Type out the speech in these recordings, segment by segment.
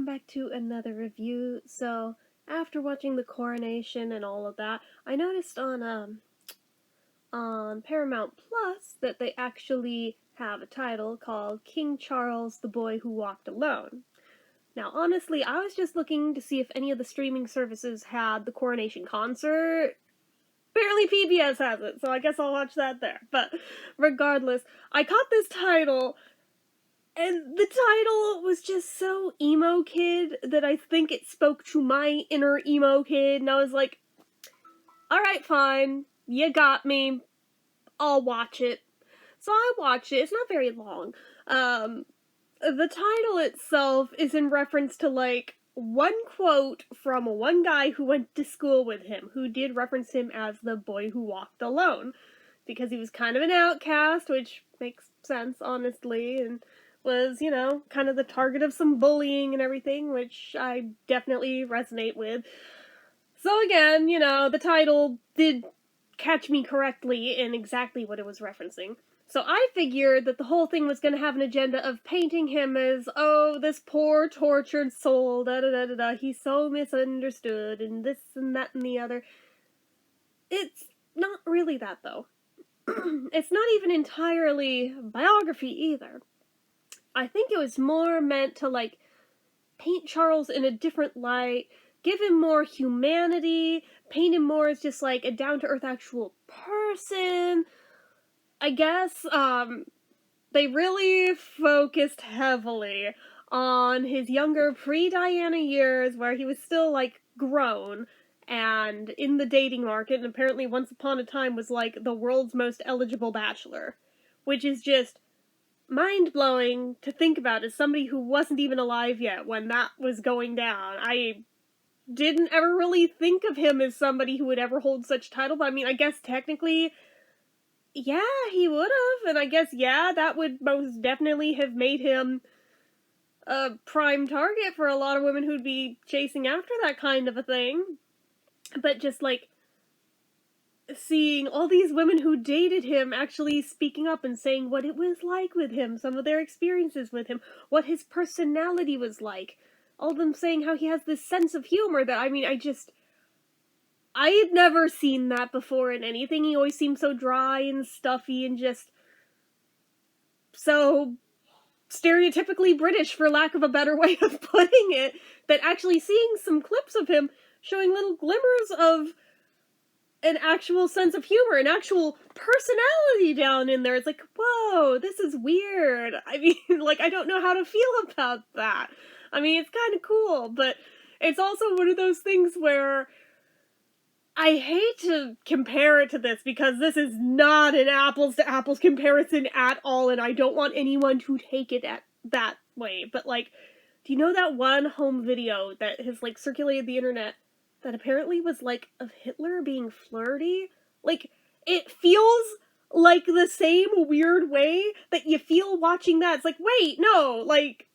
welcome back to another review. So, after watching the coronation and all of that, I noticed on Paramount Plus that they actually have a title called King Charles the Boy Who Walked Alone. Now, honestly, I was just looking to see if any of the streaming services had the coronation concert. Barely PBS has it, so I guess I'll watch that there. But regardless, I caught this title, and the title was just so emo kid that I think it spoke to my inner emo kid, and I was like, alright, fine, you got me, I'll watch it. So I watched it, it's not very long. The title itself is in reference to, like, one quote from one guy who went to school with him, who did reference him as the boy who walked alone, because he was kind of an outcast, which makes sense, honestly, and was, kind of the target of some bullying and everything, which I definitely resonate with. So again, the title did catch me correctly in exactly what it was referencing. So I figured that the whole thing was going to have an agenda of painting him as, oh, this poor tortured soul, da-da-da-da-da, he's so misunderstood, and this and that and the other. It's not really that, though. It's not even entirely biography, either. I think it was more meant to, like, paint Charles in a different light, give him more humanity, paint him more as just, like, a down-to-earth actual person. I guess, they really focused heavily on his younger pre-Diana years, where he was still, like, grown, and in the dating market, and apparently once upon a time was, like, the world's most eligible bachelor. Which is just mind-blowing to think about as somebody who wasn't even alive yet when that was going down. I didn't ever really think of him as somebody who would ever hold such title, but I mean, I guess technically, yeah, he would have, and I guess, yeah, that would most definitely have made him a prime target for a lot of women who'd be chasing after that kind of a thing. But just, like, seeing all these women who dated him actually speaking up and saying what it was like with him, some of their experiences with him, what his personality was like. All of them saying how he has this sense of humor that, I mean, I had never seen that before in anything. He always seemed so dry and stuffy and just so stereotypically British, for lack of a better way of putting it, that actually seeing some clips of him showing little glimmers of an actual sense of humor, an actual personality down in there. It's like, whoa, this is weird. I mean, like, I don't know how to feel about that. I mean, it's kind of cool, but it's also one of those things where I hate to compare it to this, because this is not an apples-to-apples comparison at all, and I don't want anyone to take it at that way, but, like, do you know that one home video that has, like, circulated the internet that apparently was, like, of Hitler being flirty? Like, it feels like the same weird way that you feel watching that. It's like, wait, no, like,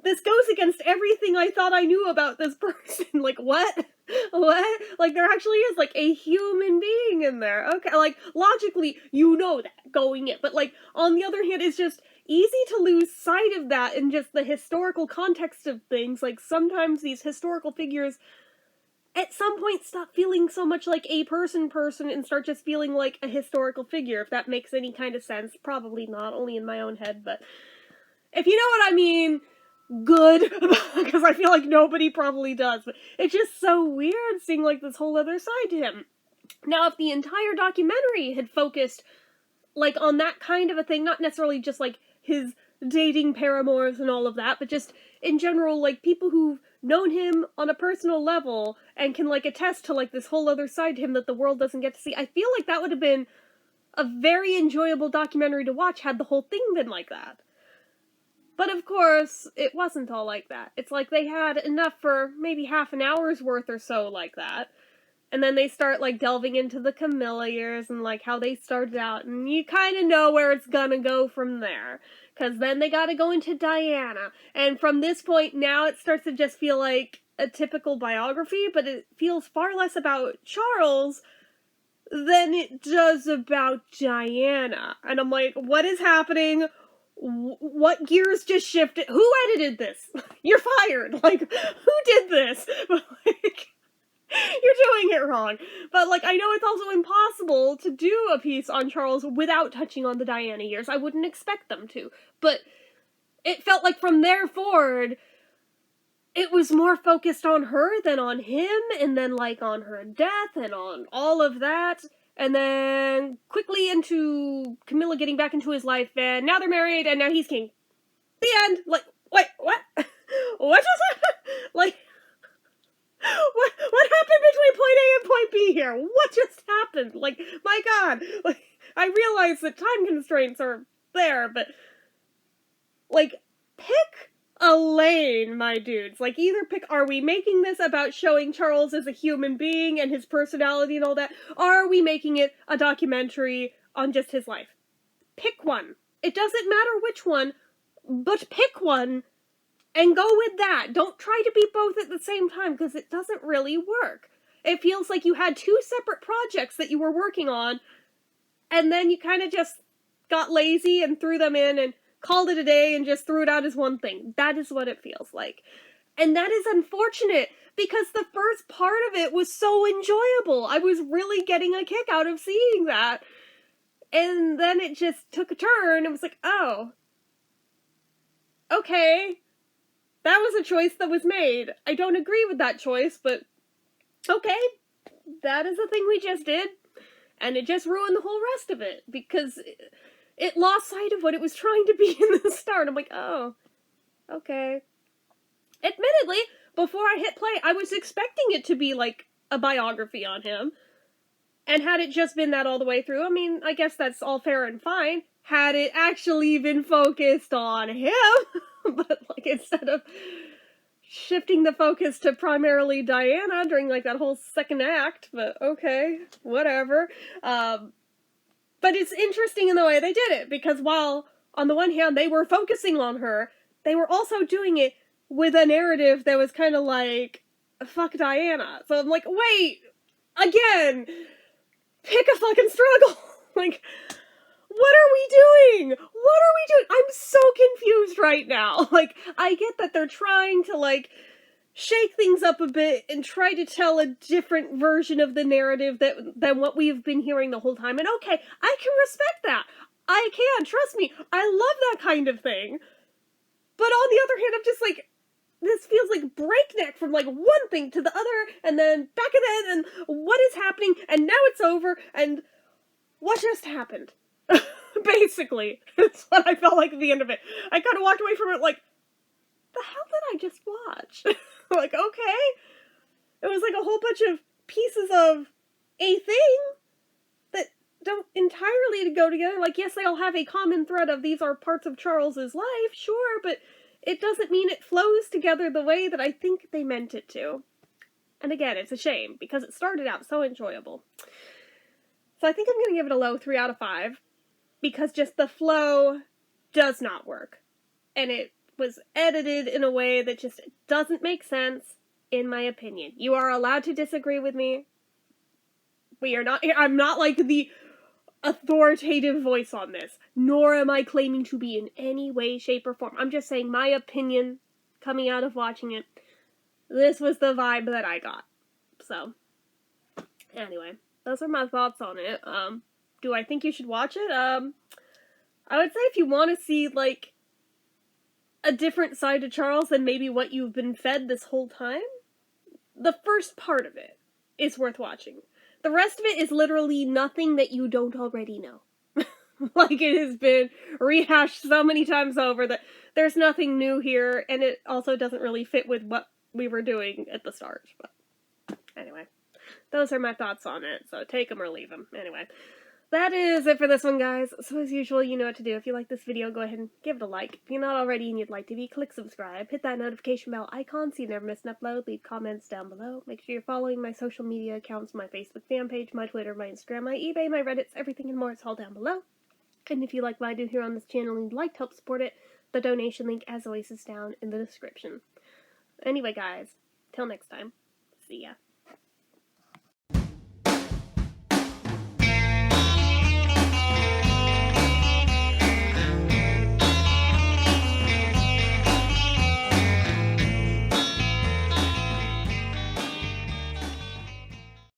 this goes against everything I thought I knew about this person. Like, what? What? Like, there actually is, like, a human being in there. Okay, like, logically, you know that going in. But, like, on the other hand, it's just easy to lose sight of that in just the historical context of things. Like, sometimes these historical figures at some point stop feeling so much like a person and start just feeling like a historical figure, if that makes any kind of sense. Probably not, only in my own head, but if you know what I mean, good, because I feel like nobody probably does, but it's just so weird seeing, like, this whole other side to him. Now, if the entire documentary had focused, like, on that kind of a thing, not necessarily just, like, his dating paramours and all of that, but just, in general, like, people who've known him on a personal level and can, like, attest to, like, this whole other side to him that the world doesn't get to see, I feel like that would have been a very enjoyable documentary to watch had the whole thing been like that. But of course, it wasn't all like that. It's like they had enough for maybe half an hour's worth or so like that. And then they start, like, delving into the Camilla years and, like, how they started out. And you kind of know where it's gonna go from there. Because then they gotta go into Diana. And from this point, now it starts to just feel like a typical biography, but it feels far less about Charles than it does about Diana. And I'm like, what is happening? what gears just shifted? Who edited this? You're fired. Like, who did this? Like, you're doing it wrong. But, like, I know it's also impossible to do a piece on Charles without touching on the Diana years. I wouldn't expect them to. But it felt like from there forward, it was more focused on her than on him, and then, like, on her death and on all of that. And then quickly into Camilla getting back into his life, and now they're married, and now he's king. The end. Like, wait, what? What just happened? Like, what happened between point A and point B here? What just happened? Like, my God. Like, I realize that time constraints are there, but, like, pick a lane, my dudes. Like, either pick, are we making this about showing Charles as a human being and his personality and all that, or are we making it a documentary on just his life? Pick one. It doesn't matter which one, but pick one and go with that. Don't try to be both at the same time, because it doesn't really work. It feels like you had two separate projects that you were working on, and then you kind of just got lazy and threw them in and called it a day and just threw it out as one thing. That is what it feels like. And that is unfortunate, because the first part of it was so enjoyable. I was really getting a kick out of seeing that. And then it just took a turn. It was like, oh, okay, that was a choice that was made. I don't agree with that choice, but okay, that is the thing we just did. And it just ruined the whole rest of it, because it lost sight of what it was trying to be in the start. I'm like, oh, okay. Admittedly, before I hit play, I was expecting it to be like a biography on him. And had it just been that all the way through, I mean, I guess that's all fair and fine. Had it actually been focused on him, but, like, instead of shifting the focus to primarily Diana during, like, that whole second act, but okay, whatever. But it's interesting in the way they did it, because while, on the one hand, they were focusing on her, they were also doing it with a narrative that was kind of like, fuck Diana. So I'm like, wait, again, pick a fucking struggle. Like, what are we doing? What are we doing? I'm so confused right now. Like, I get that they're trying to, like, shake things up a bit and try to tell a different version of the narrative than what we've been hearing the whole time. And okay, I can respect that. I can, trust me. I love that kind of thing. But on the other hand, I'm just like, this feels like breakneck from, like, one thing to the other, and then back again, and what is happening, and now it's over, and what just happened? Basically, that's what I felt like at the end of it. I kind of walked away from it like, the hell did I just watch? Like, okay. It was like a whole bunch of pieces of a thing that don't entirely go together. Like, yes, they all have a common thread of these are parts of Charles's life, sure, but it doesn't mean it flows together the way that I think they meant it to. And again, it's a shame, because it started out so enjoyable. So I think I'm going to give it a low 3 out of 5, because just the flow does not work. And it was edited in a way that just doesn't make sense, in my opinion. You are allowed to disagree with me. I'm not like the authoritative voice on this, nor am I claiming to be in any way, shape, or form. I'm just saying my opinion coming out of watching it. This was the vibe that I got. So, anyway, those are my thoughts on it. Do I think you should watch it? I would say if you want to see, like, a different side to Charles than maybe what you've been fed this whole time, the first part of it is worth watching. The rest of it is literally nothing that you don't already know. Like, it has been rehashed so many times over that there's nothing new here, and it also doesn't really fit with what we were doing at the start. But anyway, those are my thoughts on it, so take them or leave them. Anyway, that is it for this one, guys. So as usual, you know what to do. If you like this video, go ahead and give it a like. If you're not already and you'd like to be, click subscribe. Hit that notification bell icon so you never miss an upload. Leave comments down below. Make sure you're following my social media accounts, my Facebook fan page, my Twitter, my Instagram, my eBay, my Reddits, everything and more is all down below. And if you like what I do here on this channel and you'd like to help support it, the donation link, as always, is down in the description. Anyway, guys, till next time, see ya.